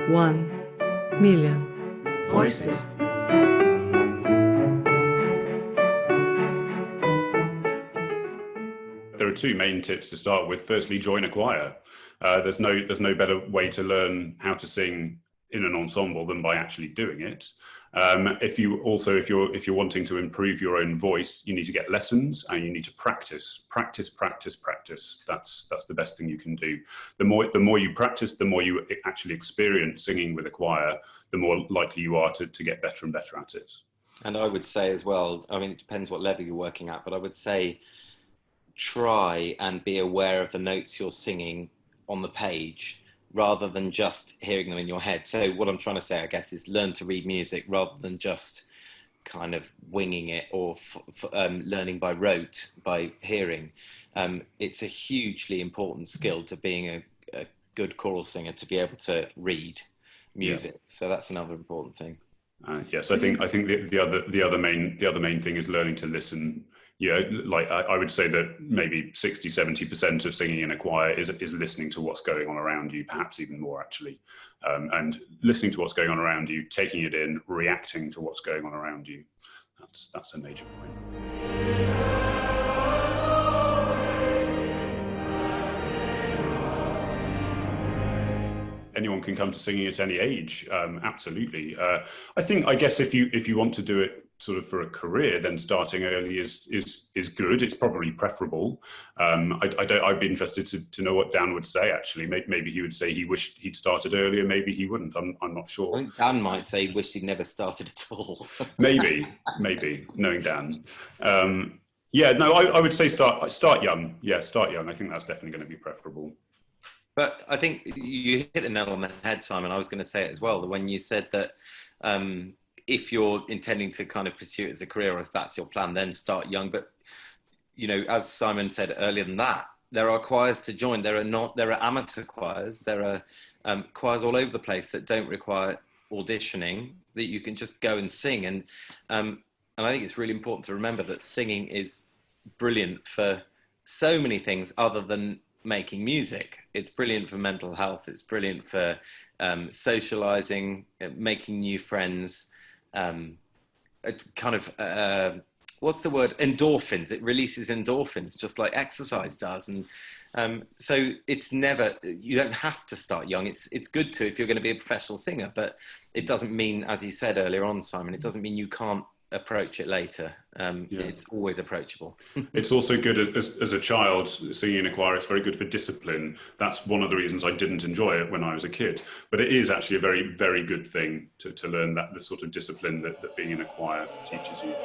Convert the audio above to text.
1,000,000 Voices. There are two main tips to start with. Firstly, join a choir. There's no better way to learn how to sing in an ensemble than by actually doing it. If you're wanting to improve your own voice, you need to get lessons and you need to practice. That's the best thing you can do. The more you practice, the more you actually experience singing with a choir, the more likely you are to get better and better at it. And I would say as well, I mean, it depends what level you're working at, but I would say try and be aware of the notes you're singing on the page rather than just hearing them in your head. So what I'm trying to say, I guess, is learn to read music rather than just kind of winging it or learning by rote, by hearing. It's a hugely important skill to being a good choral singer, to be able to read music. Yeah. So that's another important thing. Yes, I think the other main thing is learning to listen. Yeah, like I would say that maybe 60-70% of singing in a choir is listening to what's going on around you, perhaps even more actually. And listening to what's going on around you, taking it in, reacting to what's going on around you. That's a major point. Anyone can come to singing at any age, absolutely. I guess if you want to do it sort of for a career, then starting early is good. It's probably preferable. I'd be interested to know what Dan would say. Actually, maybe he would say he wished he'd started earlier. Maybe he wouldn't. I'm not sure. I think Dan might say he wished he'd never started at all. maybe knowing Dan. Yeah, no, I would say start young. Yeah, start young. I think that's definitely going to be preferable. But I think you hit the nail on the head, Simon. I was going to say it as well. When you said that if you're intending to kind of pursue it as a career, or if that's your plan, then start young. But, you know, as Simon said earlier than that, there are choirs to join. There are amateur choirs. There are choirs all over the place that don't require auditioning, that you can just go and sing. And I think it's really important to remember that singing is brilliant for so many things other than making music. It's brilliant for mental health. It's brilliant for socializing, making new friends. Kind of what's the word? Endorphins. It releases endorphins, just like exercise does. And so it's never. You don't have to start young. It's good to if you're going to be a professional singer, but it doesn't mean, as you said earlier on, Simon, it doesn't mean you can't approach it later. It's always approachable. It's also good as a child singing in a choir. It's very good for discipline. That's one of the reasons I didn't enjoy it when I was a kid, but it is actually a very, very good thing to learn that the sort of discipline that being in a choir teaches you.